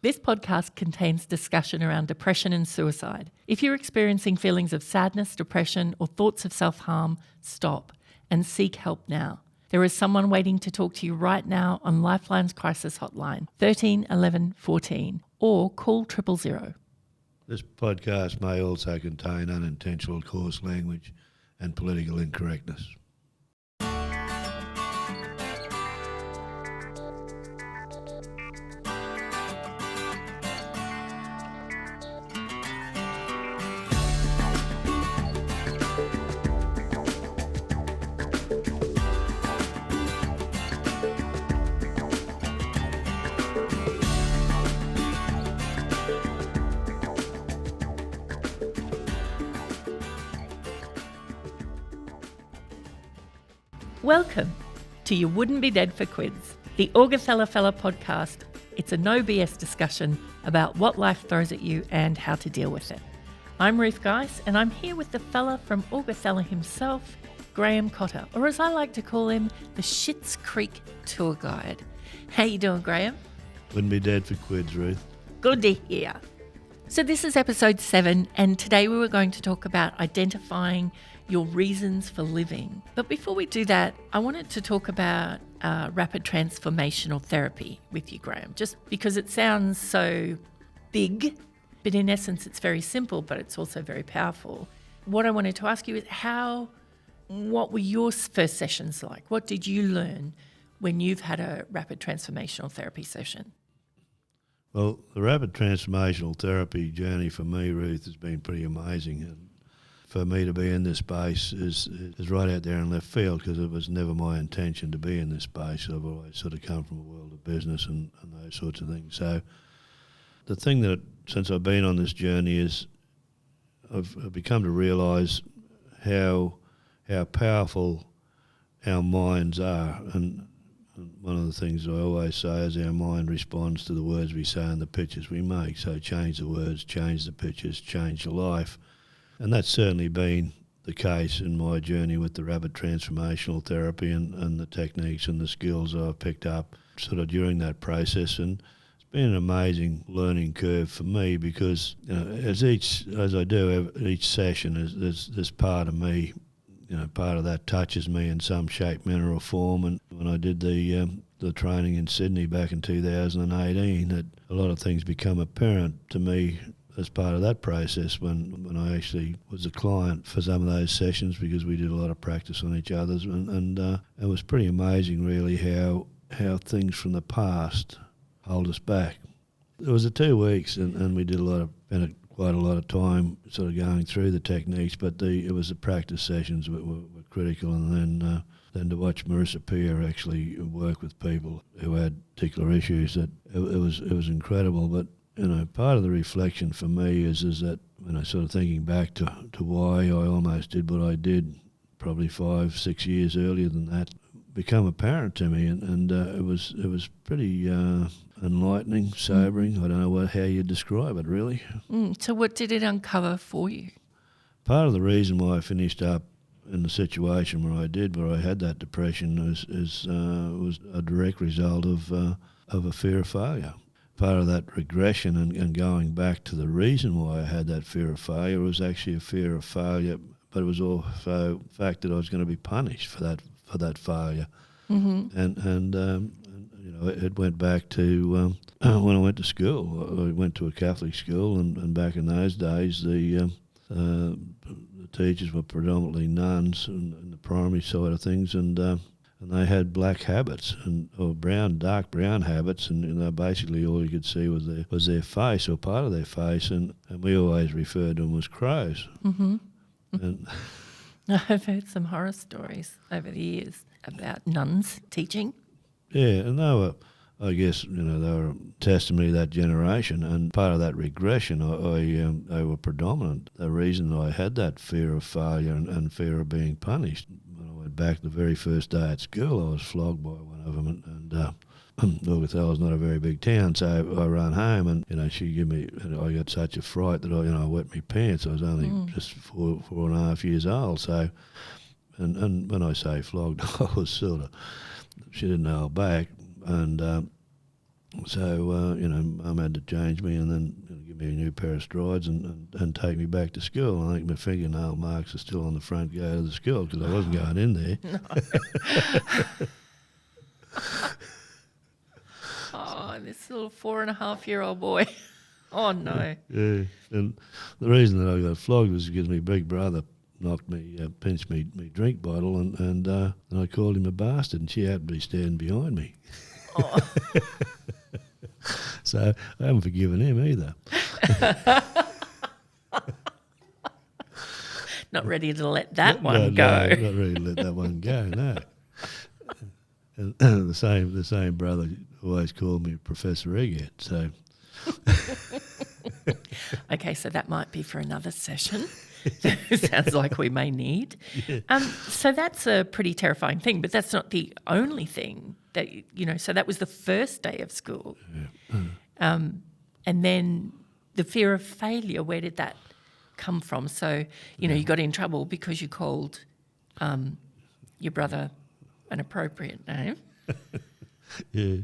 This podcast contains discussion around depression and suicide. If you're experiencing feelings of sadness, depression, or thoughts of self-harm, stop and seek help now. There is someone waiting to talk to you right now on Lifeline's crisis hotline, 13 11 14, or call 000. This podcast may also contain unintentional coarse language and political incorrectness. Welcome to You Wouldn't Be Dead for Quids, the Augustella Fella podcast. It's a no BS discussion about what life throws at you and how to deal with it. I'm Ruth Geis, and I'm here with the fella from Augustella himself, Graham Cotter, or as I like to call him, the Schitt's Creek tour guide. How you doing, Graham? Wouldn't be dead for Quids, Ruth. Good to hear. So this is episode 7, and today we were going to talk about identifying your reasons for living. But before we do that, I wanted to talk about rapid transformational therapy with you, Graham, just because it sounds so big, but in essence it's very simple, but it's also very powerful. What I wanted to ask you is what were your first sessions like? What did you learn when you've had a rapid transformational therapy session? Well, the rapid transformational therapy journey for me, Ruth, has been pretty amazing. And for me to be in this space is right out there in left field, because it was never my intention to be in this space. I've always sort of come from a world of business and those sorts of things. So the thing that, since I've been on this journey, is I've become to realise how powerful our minds are. And one of the things I always say is our mind responds to the words we say and the pictures we make. So change the words, change the pictures, change your life. And that's certainly been the case in my journey with the rapid transformational therapy and the techniques and the skills I've picked up sort of during that process. And it's been an amazing learning curve for me, because as I do each session, there's part of me, part of that touches me in some shape, manner or form. And when I did the training in Sydney back in 2018, that a lot of things become apparent to me as part of that process when I actually was a client for some of those sessions, because we did a lot of practice on each other's, and it was pretty amazing really how things from the past hold us back. It was 2 weeks and we did spent quite a lot of time sort of going through the techniques, but it was the practice sessions were critical, and then to watch Marissa Peer actually work with people who had particular issues, that it was incredible. But part of the reflection for me is that when I sort of thinking back to why I almost did what I did, probably 5-6 years earlier than that, become apparent to me, and it was pretty enlightening, sobering. I don't know how you describe it really. So what did it uncover for you? Part of the reason why I finished up in the situation where I had that depression was a direct result of a fear of failure. Part of that regression and going back to the reason why I had that fear of failure was actually a fear of failure, but it was also the fact that I was going to be punished for that failure. Mm-hmm. And it went back to when I went to school. I went to a Catholic school, and back in those days the teachers were predominantly nuns in the primary side of things, and they had black habits or dark brown habits, and basically all you could see was their face or part of their face, and we always referred to them as crows. Mm-hmm. And I've heard some horror stories over the years about nuns teaching. Yeah, and they were, I guess, they were testimony to that generation, and part of that regression, they were predominant. The reason I had that fear of failure and fear of being punished. Went back the very first day at school, I was flogged by one of them, and Augustella is not a very big town, so I ran home, and she gave me, I got such a fright that I wet my pants. I was only just 4.5 years old, so, and when I say flogged, I was sort of, she didn't hold back, and So, Mum had to change me and then give me a new pair of strides and take me back to school. I think my fingernail marks are still on the front gate of the school because I wasn't going in there. Oh, this little 4.5-year-old boy. Oh, no. Yeah, and the reason that I got flogged was because my big brother pinched me drink bottle and I called him a bastard and she happened to be standing behind me. Oh. So I haven't forgiven him either. Not ready to let that one go. No, not ready to let that one go, no. And the same brother always called me Professor Egghead, so... Okay, so that might be for another session. Sounds like we may need. Yeah. So that's a pretty terrifying thing, but that's not the only thing that, so that was the first day of school. Yeah. And then the fear of failure, where did that come from? So, you got in trouble because you called your brother an appropriate name. Yeah.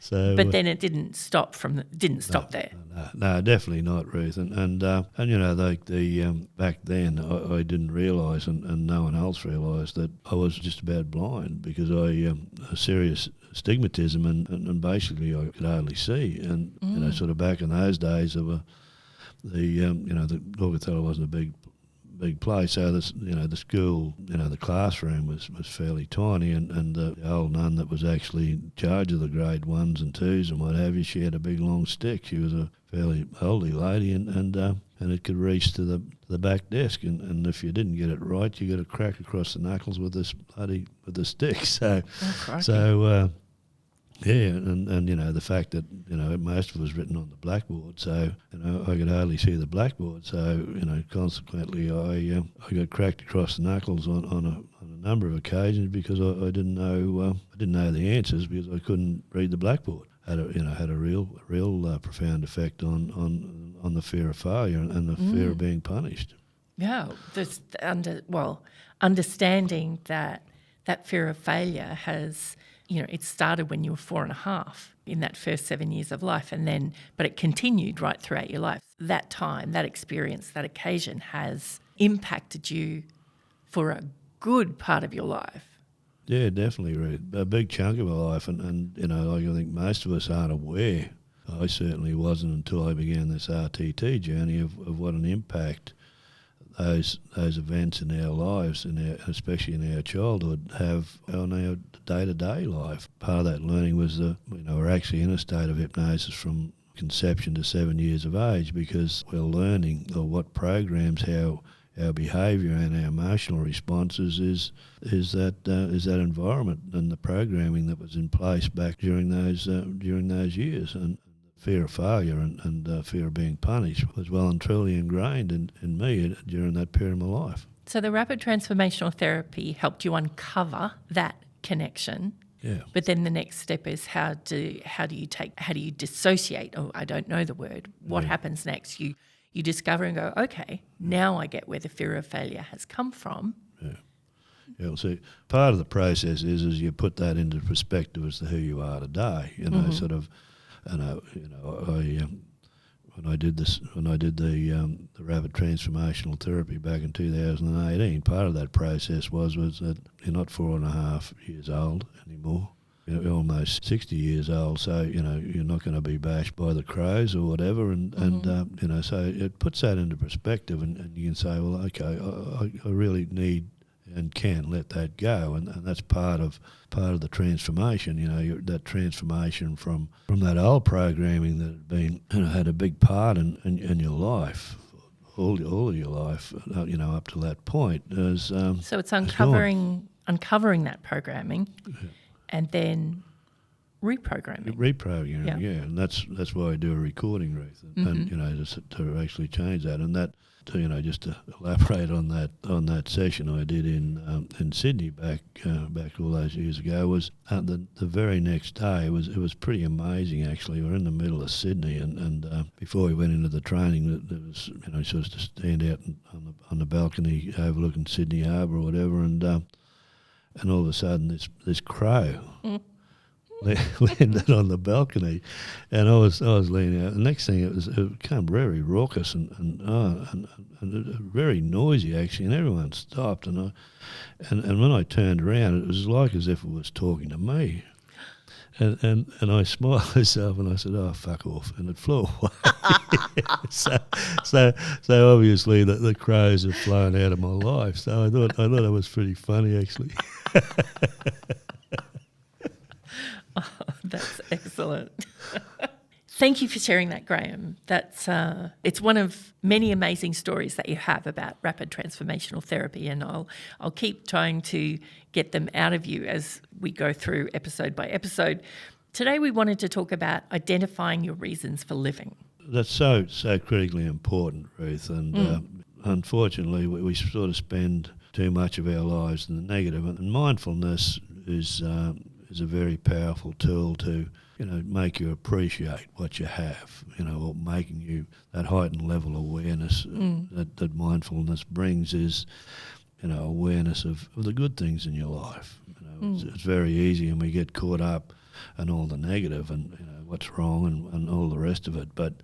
So, but then it didn't stop there. No, definitely not, Ruth. And back then I didn't realise, and no one else realised that I was just about blind because I a serious stigmatism and basically I could hardly see. And sort of back in those days, the Gorgatella wasn't a big place, so the school, the classroom was fairly tiny, and the old nun that was actually in charge of the grade 1s and 2s and what have you, she had a big long stick. She was a fairly elderly lady, and it could reach to the back desk, and if you didn't get it right, you got a crack across the knuckles with the stick. Yeah, and the fact that most of it was written on the blackboard, so I could hardly see the blackboard. So consequently, I got cracked across the knuckles on a number of occasions because I didn't know the answers because I couldn't read the blackboard. Had a real profound effect on the fear of failure and the fear of being punished. Yeah, understanding that fear of failure has. It started when you were 4.5 in that first 7 years of life, but it continued right throughout your life. That time, that experience, that occasion has impacted you for a good part of your life. Yeah, definitely, Ruth. A big chunk of my life, and I think most of us aren't aware. I certainly wasn't until I began this RTT journey of what an impact those events in our lives, especially in our childhood, have on our day-to-day life. Part of that learning was we're actually in a state of hypnosis from conception to 7 years of age because we're learning what programs how our behaviour and our emotional responses is that environment and the programming that was in place back during those years. And fear of failure and fear of being punished was well and truly ingrained in me during that period of my life. So the rapid transformational therapy helped you uncover that connection. Yeah. But then the next step is how do you dissociate? Oh, I don't know the word. What happens next? You discover and go, okay, now I get where the fear of failure has come from. Yeah. Yeah, so part of the process is you put that into perspective as to who you are today. Sort of. When I did the rapid transformational therapy back in 2018, part of that process was that you're not 4.5 years old anymore. You're almost 60 years old, so you're not going to be bashed by the crows or whatever, so it puts that into perspective, and you can say, well, okay, I really need and can let that go, and that's part of the transformation. That transformation from that old programming that had been had a big part in your life, all of your life, up to that point. So it's uncovering that programming, and then reprogramming. Yeah, and that's why I do a recording, Ruth, and to actually change that, and that. Just to elaborate on that session I did in Sydney back all those years ago, was the very next day. It was pretty amazing actually. We were in the middle of Sydney, and before we went into the training, there was sort of to stand out on the balcony overlooking Sydney Harbour or whatever, and all of a sudden this crow landed on the balcony, and I was leaning out. The next thing it became very raucous and very noisy actually, and everyone stopped. And when I turned around, it was like as if it was talking to me. And I smiled myself and I said, "Oh, fuck off," and it flew away. so obviously the crows have flown out of my life. So I thought it was pretty funny actually. Oh, that's excellent. Thank you for sharing that, Graham. That's it's one of many amazing stories that you have about rapid transformational therapy, and I'll keep trying to get them out of you as we go through episode by episode. Today we wanted to talk about identifying your reasons for living. That's so critically important, Ruth, and unfortunately we sort of spend too much of our lives in the negative, and mindfulness is a very powerful tool to make you appreciate what you have, or making you that heightened level of awareness that mindfulness brings is, awareness of the good things in your life. It's very easy, and we get caught up in all the negative and what's wrong and all the rest of it. But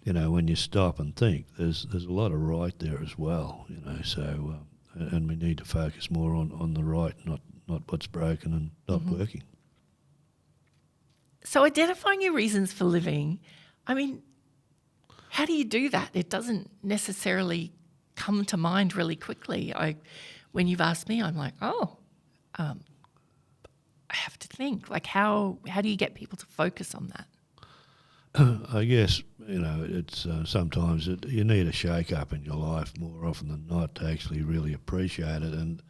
when you stop and think, there's a lot of right there as well. So and we need to focus more on the right, not what's broken and not working. So identifying your reasons for living, I mean, how do you do that? It doesn't necessarily come to mind really quickly. When you've asked me, I'm like, I have to think. Like, how do you get people to focus on that? I guess, it's sometimes you need a shake-up in your life more often than not to actually really appreciate it. And,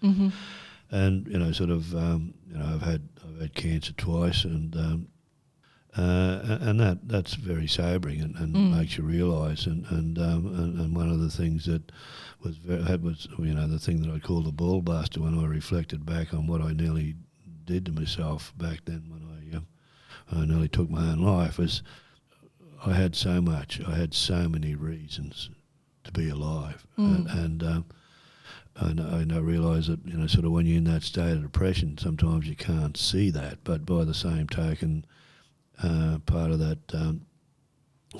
I've had cancer twice, and that's very sobering and makes you realise. And one of the things that was the thing that I call the ball buster when I reflected back on what I nearly did to myself back then when I nearly took my own life was I had so many reasons to be alive, and I realise that sort of when you're in that state of depression, sometimes you can't see that, but by the same token. Part of that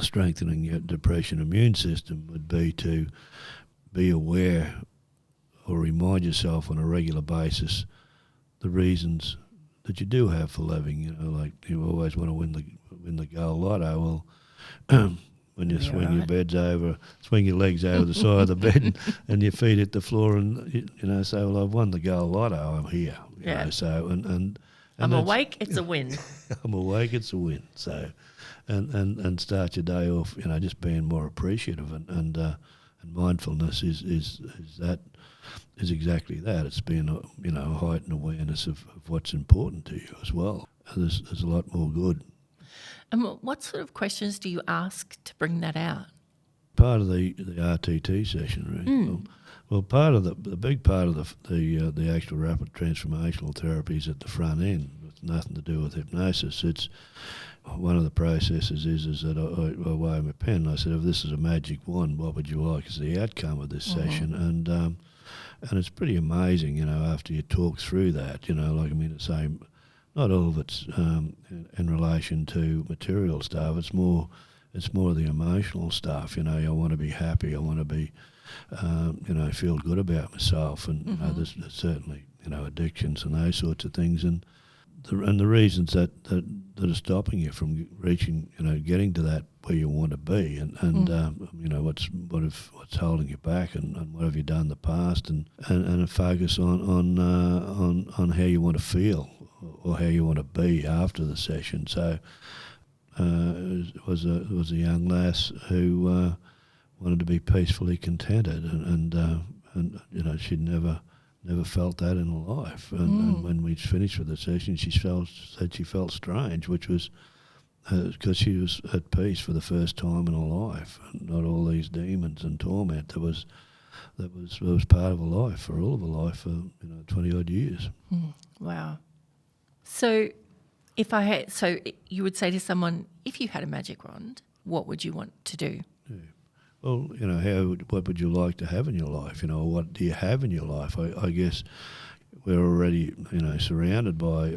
strengthening your depression immune system would be to be aware or remind yourself on a regular basis the reasons that you do have for living. Like you always want to win the gold lotto. Well, when you swing your legs over the side of the bed and your feet hit the floor, and say, "Well, I've won the gold lotto. I'm here." So and I'm awake, it's a win. I'm awake, it's a win. So, and start your day off, just being more appreciative, and mindfulness is exactly that. It's being a heightened awareness of what's important to you as well. There's a lot more good. And what sort of questions do you ask to bring that out? Part of the RTT session, really. Well, part of the big part of the actual rapid transformational therapy is at the front end. It's nothing to do with hypnosis. It's one of the processes is that I wave my pen. I said, if this is a magic wand, what would you like as the outcome of this session? And it's pretty amazing, after you talk through that. It's saying not all of it's in relation to material stuff. It's more the emotional stuff. I want to be happy. I want to be. Feel good about myself, and there's certainly addictions and those sorts of things, and the reasons that are stopping you from reaching, getting to that where you want to be, and what's holding you back, and what have you done in the past, and a focus on how you want to feel or how you want to be after the session. So it was a young lass who. Wanted to be peacefully contented, and she'd never felt that in her life. And when we finished with the session, she said she felt strange, which was because she was at peace for the first time in her life, and not all these demons and torment that was part of her life, for all of her life for 20 odd years. Wow. So you would say to someone, if you had a magic wand, what would you want to do? Yeah. Well, what would you like to have in your life? What do you have in your life? I guess we're already, surrounded by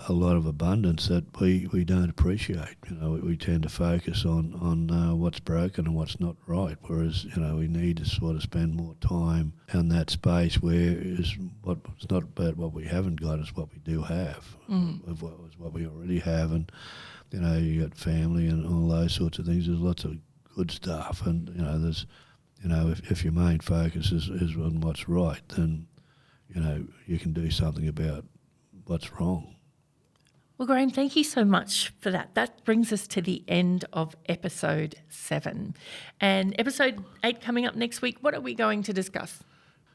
a lot of abundance that we don't appreciate. We tend to focus on what's broken and what's not right, whereas, we need to sort of spend more time in that space where it's not about what we haven't got, it's what we do have, of what we already have. And, you got family and all those sorts of things. There's lots of good stuff, and, there's, if your main focus is on what's right, then, you can do something about what's wrong. Well, Graham, thank you so much for that. That brings us to the end of episode 7. And episode 8 coming up next week, what are we going to discuss?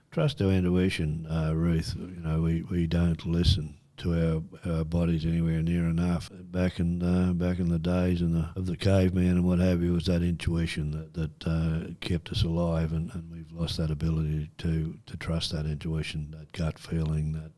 Trust our intuition, Ruth. We don't listen to our bodies anywhere near enough. Back in the days of the caveman and what have you, was that intuition that kept us alive, and we've lost that ability to trust that intuition, that gut feeling. That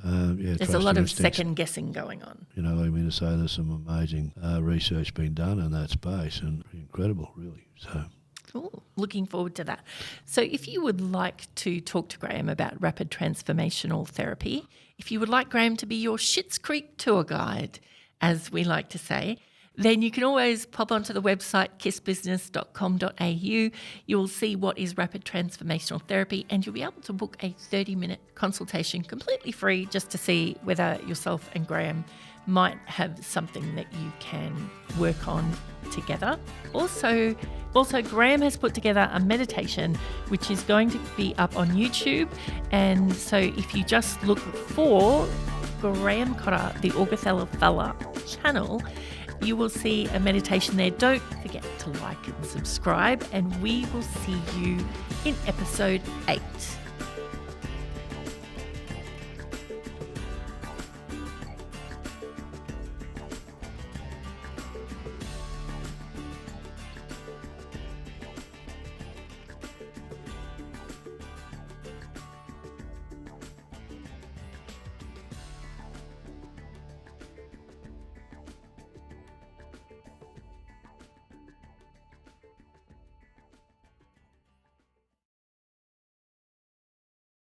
there's a lot of second guessing going on. To say there's some amazing research being done in that space, and incredible, really. So. Cool. Looking forward to that. So if you would like to talk to Graham about rapid transformational therapy, if you would like Graham to be your Schitt's Creek tour guide, as we like to say, then you can always pop onto the website kissbusiness.com.au. You will see what is rapid transformational therapy, and you'll be able to book a 30-minute consultation completely free just to see whether yourself and Graham might have something that you can work on together. Also, Graham has put together a meditation which is going to be up on YouTube, and so if you just look for Graham Cotter, the Orgothala Fella channel, you will see a meditation there. Don't forget to like and subscribe, and we will see you in episode 8.